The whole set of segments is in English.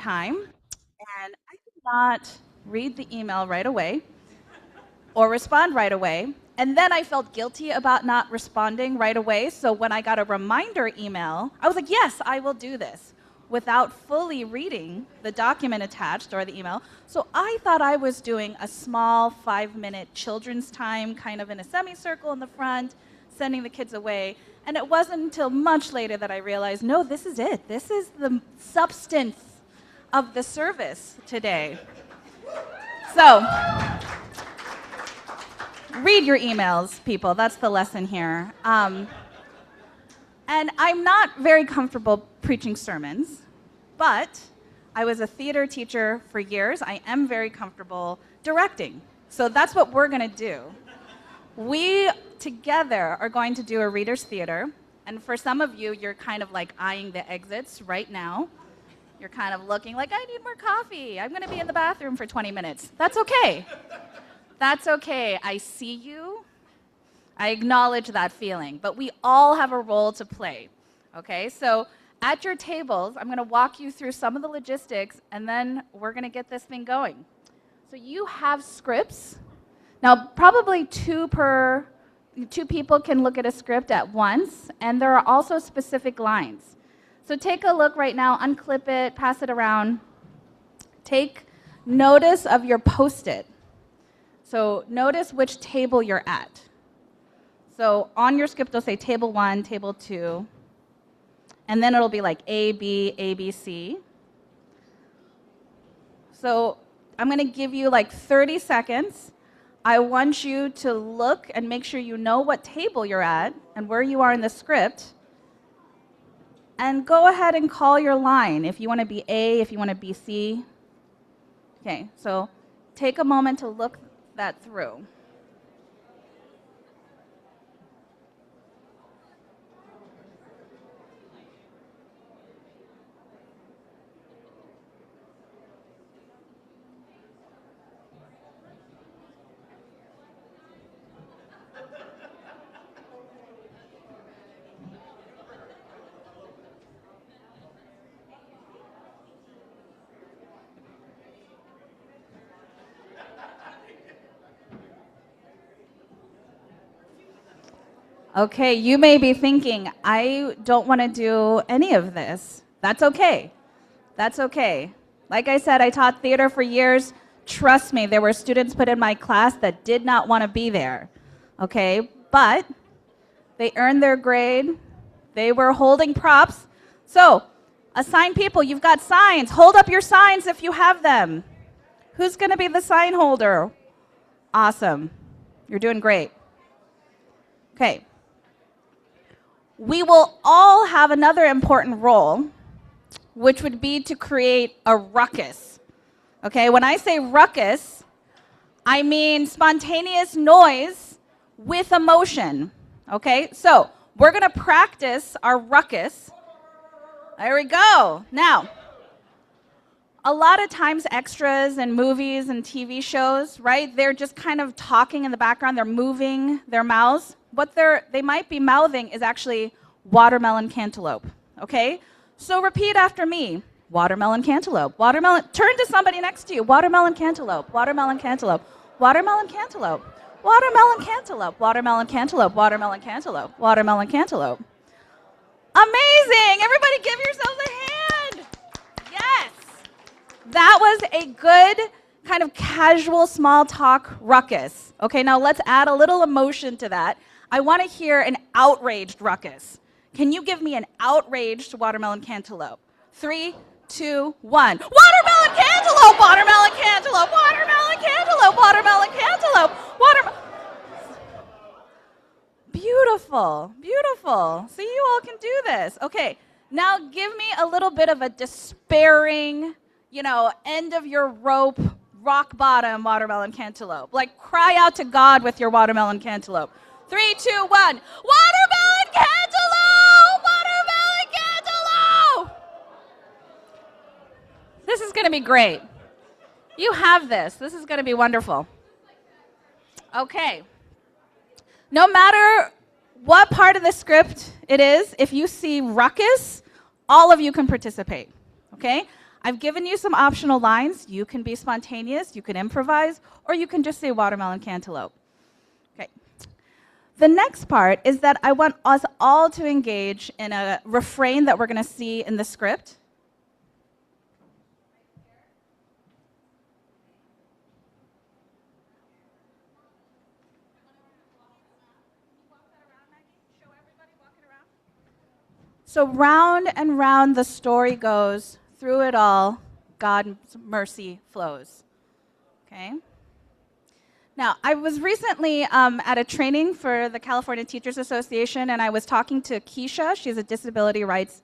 time, and I did not read the email right away or respond right away. And then I felt guilty about not responding right away. So when I got a reminder email, I was like, yes, I will do this without fully reading the document attached or the email. So I thought I was doing a small 5-minute children's time, kind of in a semicircle in the front, sending the kids away. And it wasn't until much later that I realized, no, this is it. This is the substance of the service today. So, read your emails, people. That's the lesson here. And I'm not very comfortable preaching sermons, but I was a theater teacher for years. I am very comfortable directing. So that's what we're going to do. We together are going to do a reader's theater. And for some of you, you're kind of like eyeing the exits right now. You're kind of looking like, I need more coffee. I'm going to be in the bathroom for 20 minutes. That's okay. That's okay. I see you. I acknowledge that feeling. But we all have a role to play. Okay? So at your tables, I'm going to walk you through some of the logistics, and then we're going to get this thing going. So you have scripts. Now, probably two people can look at a script at once, and there are also specific lines. So take a look right now, unclip it, pass it around. Take notice of your Post-it. So notice which table you're at. So on your script, it'll say table 1, table 2, and then it'll be like A, B, C. So I'm going to give you like 30 seconds. I want you to look and make sure you know what table you're at and where you are in the script. And go ahead and call your line if you want to be A, if you want to be C. Okay, so take a moment to look that through. Okay, you may be thinking, I don't want to do any of this. That's okay. That's okay. Like I said, I taught theater for years. Trust me, there were students put in my class that did not want to be there. Okay, but they earned their grade. They were holding props. So, assigned people, you've got signs. Hold up your signs if you have them. Who's going to be the sign holder? Awesome. You're doing great. Okay. We will all have another important role, which would be to create a ruckus. Okay, when I say ruckus, I mean spontaneous noise with emotion. Okay, so we're going to practice our ruckus. There we go. Now, a lot of times extras in movies and TV shows, right, they're just kind of talking in the background. They're moving their mouths. What they might be mouthing is actually watermelon cantaloupe, okay? So repeat after me. Watermelon cantaloupe. Watermelon. Turn to somebody next to you. Watermelon cantaloupe. Watermelon cantaloupe. Watermelon cantaloupe. Watermelon cantaloupe. Watermelon cantaloupe. Watermelon cantaloupe. Watermelon cantaloupe. Amazing! Everybody give yourselves a hand. Yes. That was a good kind of casual small talk ruckus. Okay, now let's add a little emotion to that. I want to hear an outraged ruckus. Can you give me an outraged watermelon cantaloupe? 3, 2, 1. Watermelon cantaloupe! Watermelon cantaloupe! Watermelon cantaloupe! Watermelon cantaloupe! Watermelon. Beautiful, beautiful. See, you all can do this. Okay, now give me a little bit of a despairing, end of your rope, rock bottom watermelon cantaloupe. Like cry out to God with your watermelon cantaloupe. 3, 2, 1. Watermelon cantaloupe! Watermelon cantaloupe! This is going to be great. You have this. This is going to be wonderful. Okay. No matter what part of the script it is, if you see ruckus, all of you can participate. Okay? I've given you some optional lines. You can be spontaneous, you can improvise, or you can just say watermelon cantaloupe. Okay. The next part is that I want us all to engage in a refrain that we're going to see in the script. So round and round the story goes, through it all, God's mercy flows. Okay? Now, I was recently at a training for the California Teachers Association, and I was talking to Keisha. She's a disability rights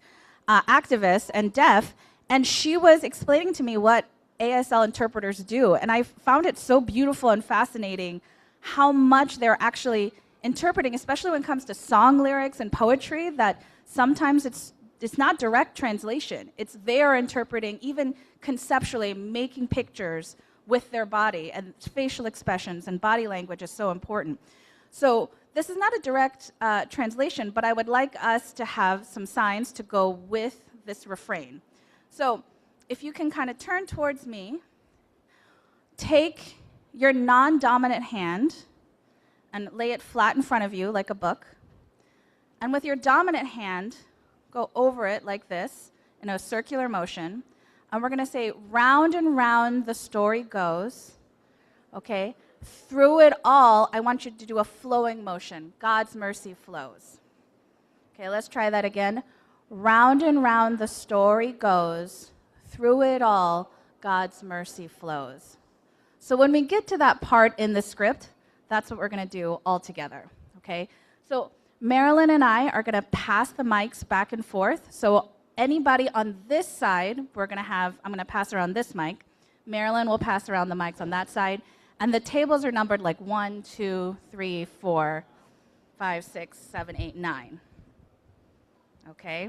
activist and deaf, and she was explaining to me what ASL interpreters do. And I found it so beautiful and fascinating how much they're actually interpreting, especially when it comes to song lyrics and poetry, that sometimes it's not direct translation. It's they're interpreting, even conceptually, making pictures with their body, and facial expressions and body language is so important. So this is not a direct translation, but I would like us to have some signs to go with this refrain. So if you can kind of turn towards me, take your non-dominant hand and lay it flat in front of you like a book. And with your dominant hand, go over it like this in a circular motion. And we're going to say, round and round the story goes. Okay? Through it all, I want you to do a flowing motion. God's mercy flows. Okay, let's try that again. Round and round the story goes. Through it all, God's mercy flows. So when we get to that part in the script, that's what we're going to do all together. Okay? So Marilyn and I are going to pass the mics back and forth. So anybody on this side, I'm going to pass around this mic. Marilyn will pass around the mics on that side. And the tables are numbered like 1, 2, 3, 4, 5, 6, 7, 8, 9. Okay?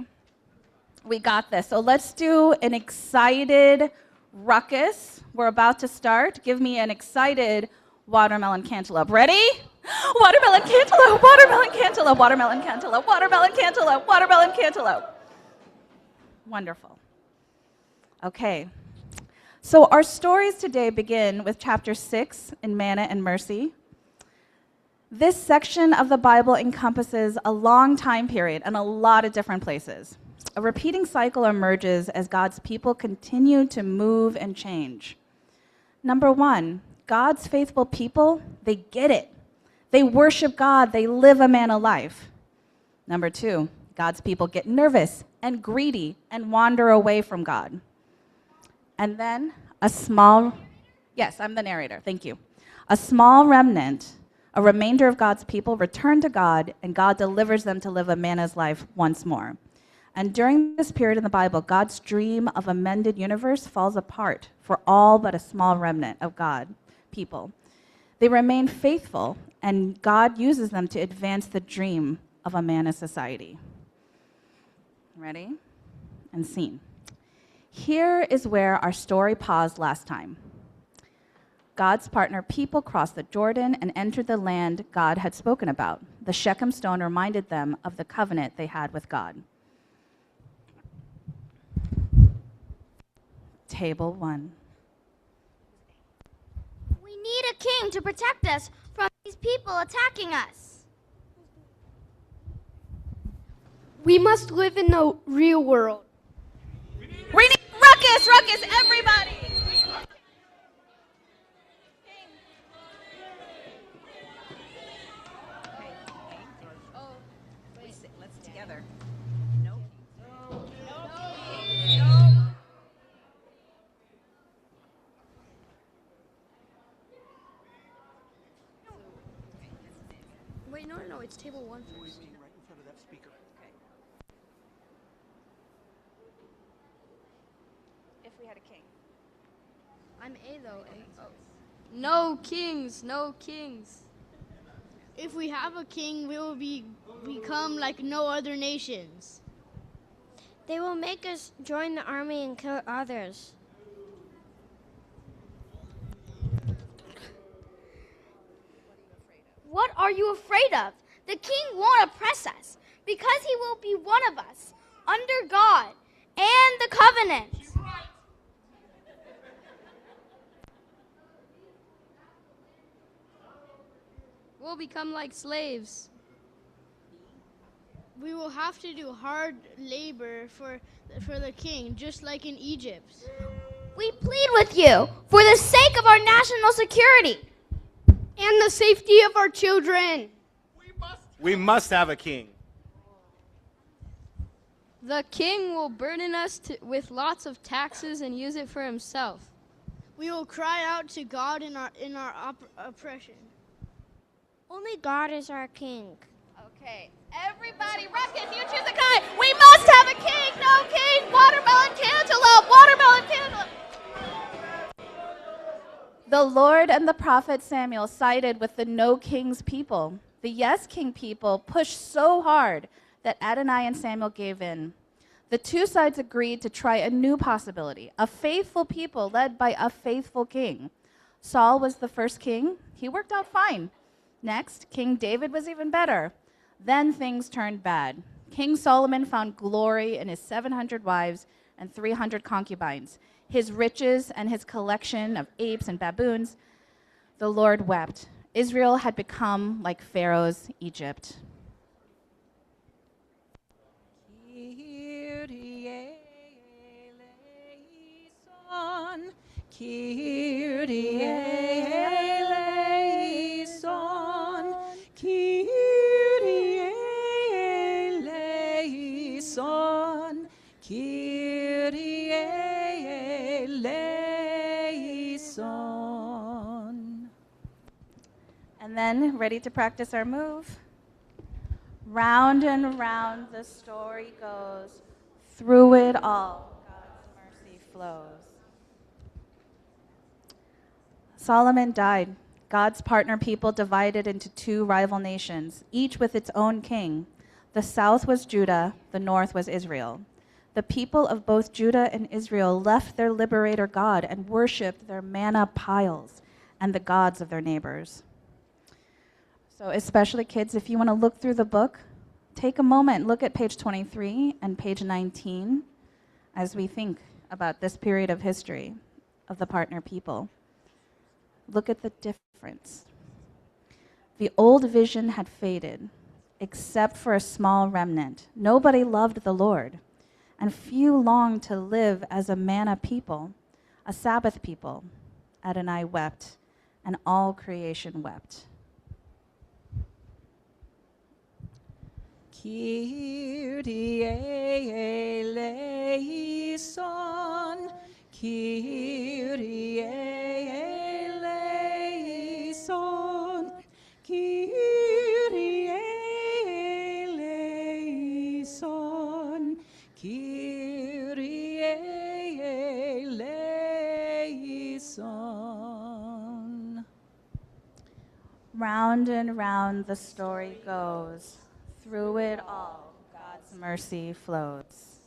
We got this. So let's do an excited ruckus. We're about to start. Give me an excited watermelon cantaloupe. Ready? Watermelon cantaloupe, watermelon cantaloupe, watermelon cantaloupe, watermelon cantaloupe, watermelon cantaloupe. Wonderful. Okay. So our stories today begin with chapter 6 in Manna and Mercy. This section of the Bible encompasses a long time period and a lot of different places. A repeating cycle emerges as God's people continue to move and change. Number 1, God's faithful people, they get it. They worship God. They live a manna life. Number 2, God's people get nervous and greedy and wander away from God. And then yes, I'm the narrator, thank you. A small remnant, a remainder of God's people return to God, and God delivers them to live a manna's life once more. And during this period in the Bible, God's dream of a mended universe falls apart for all but a small remnant of God people. They remain faithful, and God uses them to advance the dream of a manna society. Ready? And scene. Here is where our story paused last time. God's partner people crossed the Jordan and entered the land God had spoken about. The Shechem stone reminded them of the covenant they had with God. Table 1. We need a king to protect us from these people attacking us. We must live in the real world. We need ruckus, everybody! Let's together. No. Wait, no, it's table 1 first. Right in front of that speaker. Okay. If we had a king. I'm A though. A. Oh. No kings, no kings. If we have a king, we will become like no other nations. They will make us join the army and kill others. What are you afraid of? The king won't oppress us because he will be one of us, under God and the covenant. we'll become like slaves. We will have to do hard labor for the king, just like in Egypt. We plead with you for the sake of our national security And the safety of our children. We must have a king. The king will burden us with lots of taxes and use it for himself. We will cry out to God in our oppression. Only God is our king. Okay, everybody, Ruckus, you choose a kind. We must have a king. No king. Watermelon cantaloupe. Watermelon cantaloupe. The Lord and the prophet Samuel sided with the no king's people. The yes king people pushed so hard that Adonai and Samuel gave in. The two sides agreed to try a new possibility, a faithful people led by a faithful king. Saul was the first king. He worked out fine. Next, King David was even better. Then things turned bad. King Solomon found glory in his 700 wives and 300 concubines, his riches and his collection of apes and baboons. The Lord wept. Israel had become like Pharaoh's Egypt. Kyrie eleison, Kyrie eleison, Kyrie eleison. And then, ready to practice our move? Round and round the story goes. Through it all, God's mercy flows. Solomon died. God's partner people divided into two rival nations, each with its own king. The south was Judah, the north was Israel. The people of both Judah and Israel left their liberator God and worshiped their manna piles and the gods of their neighbors. So especially kids, if you want to look through the book, take a moment, look at page 23 and page 19 as we think about this period of history of the partner people. Look at the difference. The old vision had faded, except for a small remnant. Nobody loved the Lord, and few longed to live as a manna people, a Sabbath people. Adonai wept, and all creation wept. Kyrie eleison, Kyrie eleison, Kyrie eleison, Kyrie eleison. Round and round the story goes. Through it all, God's mercy flows.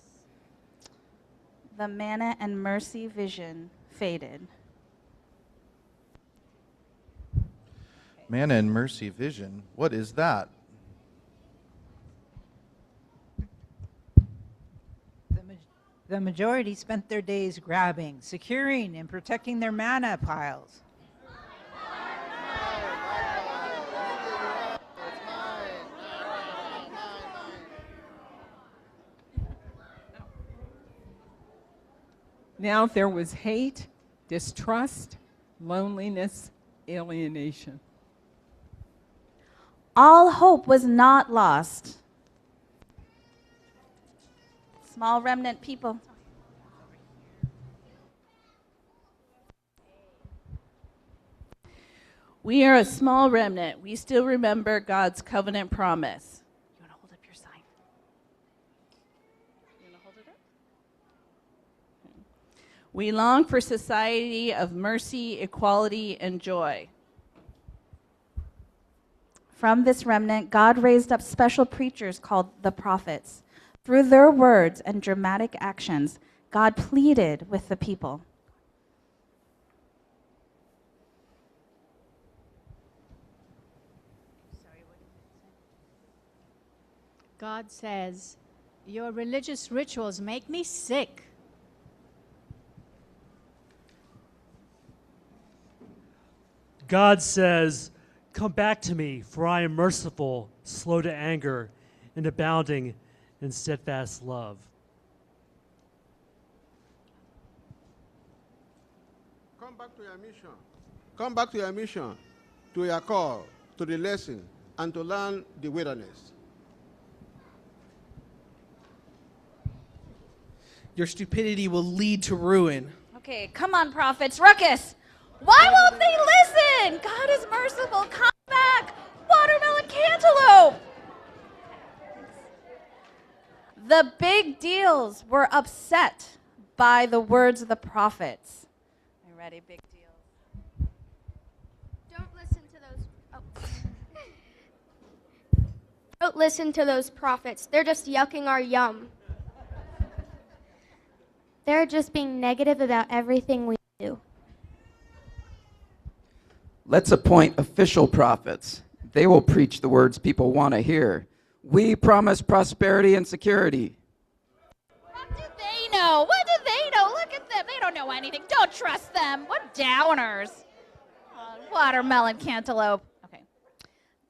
The Manna and Mercy vision faded. Manna and Mercy vision, what is that? The majority spent their days grabbing, securing, and protecting their manna piles. Now there was hate, distrust, loneliness, alienation. All hope was not lost. Small remnant people. We are a small remnant. We still remember God's covenant promise. You want to hold up your sign? You want to hold it up? We long for society of mercy, equality, and joy. From this remnant, God raised up special preachers called the prophets. Through their words and dramatic actions, God pleaded with the people. God says, your religious rituals make me sick. God says, Come back to me, for I am merciful, slow to anger, and abounding in steadfast love. Come back to your mission. Come back to your mission, to your call, to the lesson, and to learn the wilderness. Your stupidity will lead to ruin. Okay, come on, prophets. Ruckus! Why won't they listen? God is merciful. Come back. Watermelon cantaloupe. The big deals were upset by the words of the prophets. Are you ready? Big deals. Don't listen to those. Don't listen to those prophets. They're just yucking our yum. They're just being negative about everything we do. Let's appoint official prophets. They will preach the words people want to hear. We promise prosperity and security. What do they know? What do they know? Look at them. They don't know anything. Don't trust them. What downers. Watermelon cantaloupe. Okay.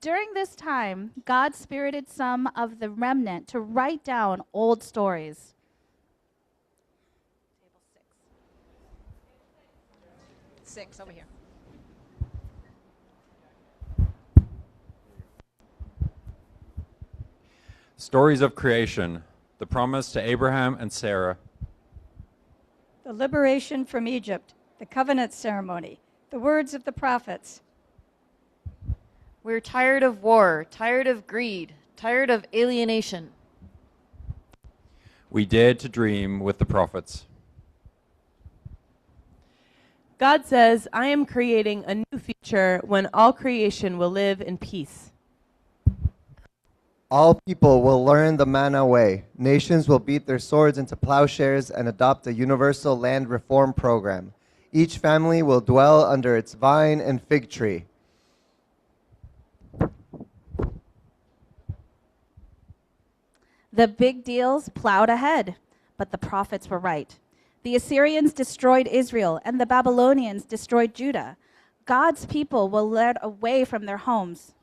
During this time, God spirited some of the remnant to write down old stories. Table 6 over here. Stories of creation, the promise to Abraham and Sarah. The liberation from Egypt, the covenant ceremony, the words of the prophets. We're tired of war, tired of greed, tired of alienation. We dared to dream with the prophets. God says, I am creating a new future when all creation will live in peace. All people will learn the Manna way. Nations will beat their swords into plowshares and adopt a universal land reform program. Each family will dwell under its vine and fig tree. The big deals plowed ahead, but the prophets were right. The Assyrians destroyed Israel, and the Babylonians destroyed Judah. God's people were led away from their homes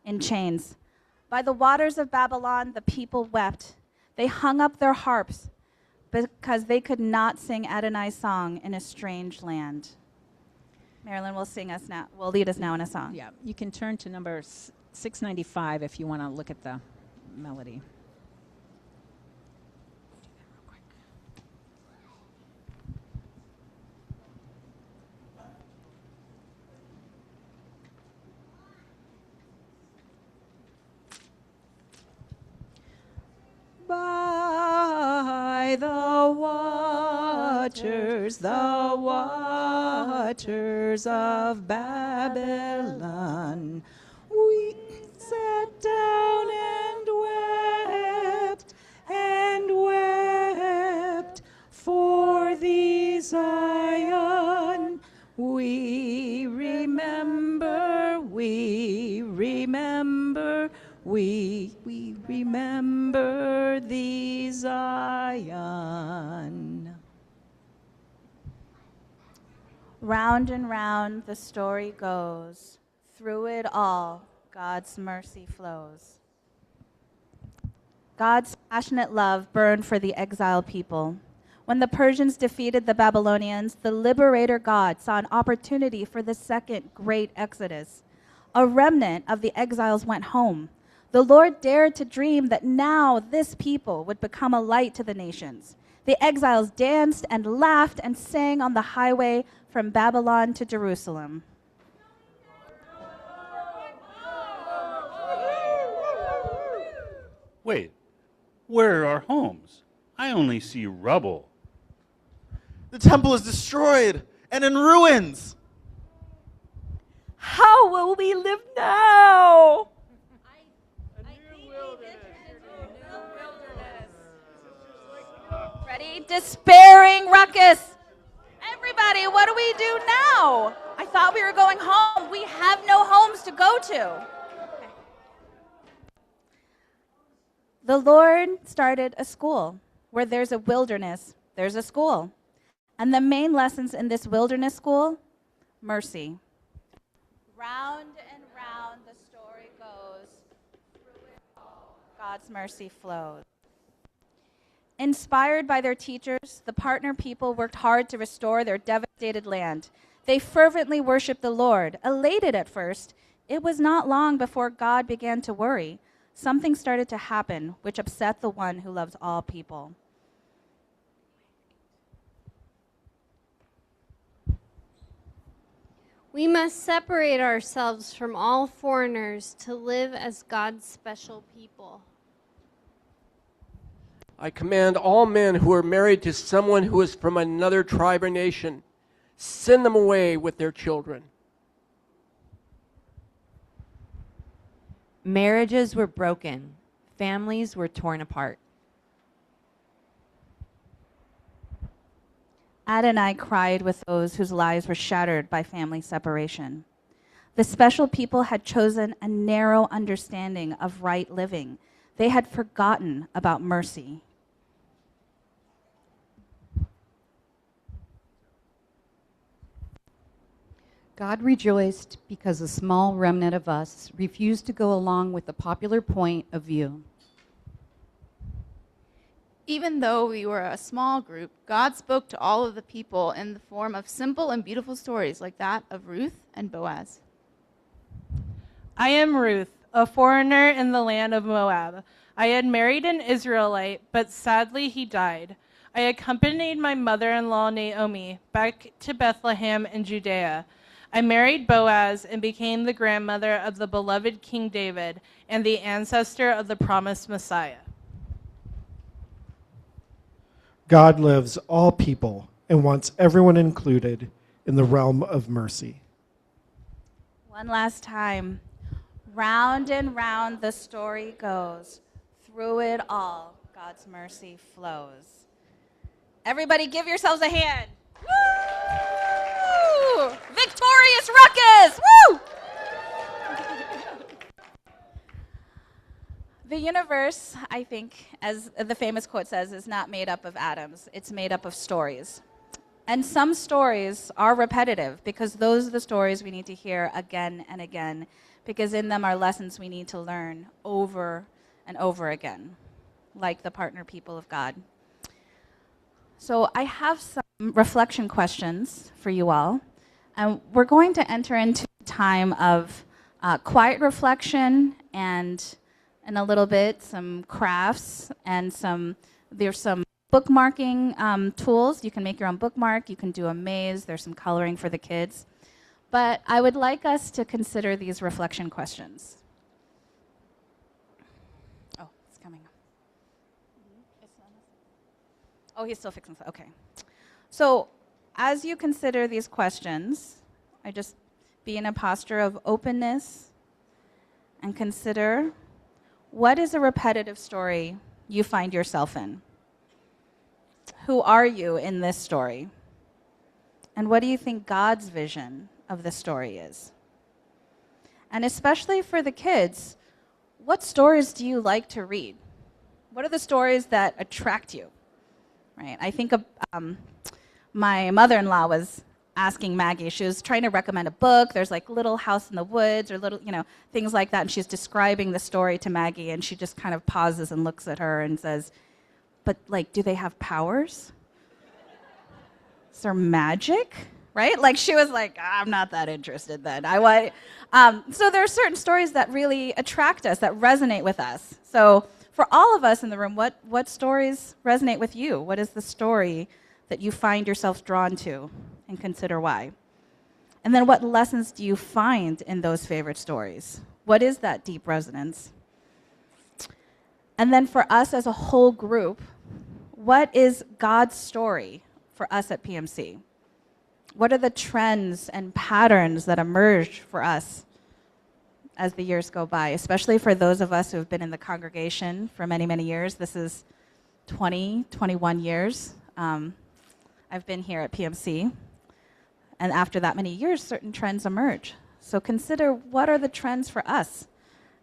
in chains. By the waters of Babylon, the people wept. They hung up their harps because they could not sing Adonai's song in a strange land. Marilyn will lead us now in a song. Yeah, you can turn to number 695 if you want to look at the melody. By the waters of Babylon, we sat down and wept for thee, Zion. We remember thee, Zion. Round and round the story goes. Through it all, God's mercy flows. God's passionate love burned for the exiled people. When the Persians defeated the Babylonians, the liberator God saw an opportunity for the second great exodus. A remnant of the exiles went home. The Lord dared to dream that now this people would become a light to the nations. The exiles danced and laughed and sang on the highway from Babylon to Jerusalem. Wait, where are our homes? I only see rubble. The temple is destroyed and in ruins. How will we live now? Ready? Despairing ruckus. Everybody, what do we do now? I thought we were going home. We have no homes to go to. Okay. The Lord started a school. Where there's a wilderness, there's a school. And the main lessons in this wilderness school, mercy. Round and round the story goes. Through it all, God's mercy flows. Inspired by their teachers, the partner people worked hard to restore their devastated land. They fervently worshiped the Lord. Elated at first, it was not long before God began to worry. Something started to happen which upset the one who loves all people. We must separate ourselves from all foreigners to live as God's special people. I command all men who are married to someone who is from another tribe or nation, send them away with their children. Marriages were broken. Families were torn apart. Adonai cried with those whose lives were shattered by family separation. The special people had chosen a narrow understanding of right living. They had forgotten about mercy. God rejoiced because a small remnant of us refused to go along with the popular point of view. Even though we were a small group, God spoke to all of the people in the form of simple and beautiful stories like that of Ruth and Boaz. I am Ruth, a foreigner in the land of Moab. I had married an Israelite, but sadly he died. I accompanied my mother-in-law Naomi back to Bethlehem in Judea. I married Boaz and became the grandmother of the beloved King David and the ancestor of the promised Messiah. God loves all people and wants everyone included in the realm of mercy. One last time. Round and round the story goes. Through it all, God's mercy flows. Everybody give yourselves a hand. Woo! Victorious ruckus! Woo! The universe, I think, as the famous quote says, is not made up of atoms. It's made up of stories. And some stories are repetitive because those are the stories we need to hear again and again, because in them are lessons we need to learn over and over again, like the partner people of God. So I have some reflection questions for you all. And we're going to enter into a time of quiet reflection and in a little bit some crafts and there's some bookmarking tools. You can make your own bookmark. You can do a maze. There's some coloring for the kids. But I would like us to consider these reflection questions. Oh, it's coming. Oh, he's still fixing stuff. Okay. So as you consider these questions, I just be in a posture of openness and consider, what is a repetitive story you find yourself in? Who are you in this story? And what do you think God's vision of the story is? And especially for the kids, what stories do you like to read? What are the stories that attract you? Right? I think of, my mother-in-law was asking Maggie, she was trying to recommend a book. There's like Little House in the Woods or little, things like that. And she's describing the story to Maggie, and she just kind of pauses and looks at her and says, but like, do they have powers? Is there magic? Right? Like she was like, I'm not that interested then. So there are certain stories that really attract us, that resonate with us. So for all of us in the room, what stories resonate with you? What is the story that you find yourself drawn to, and consider why? And then what lessons do you find in those favorite stories? What is that deep resonance? And then for us as a whole group, what is God's story for us at PMC? What are the trends and patterns that emerge for us as the years go by, especially for those of us who have been in the congregation for many, many years? This is 21 years. I've been here at PMC. And after that many years, certain trends emerge. So consider, what are the trends for us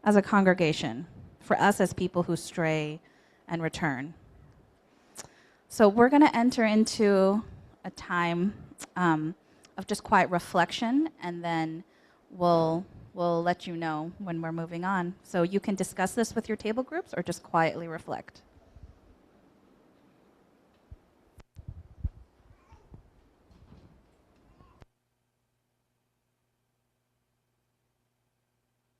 as a congregation, for us as people who stray and return? So we're going to enter into a time of just quiet reflection, and then we'll let you know when we're moving on. So you can discuss this with your table groups or just quietly reflect.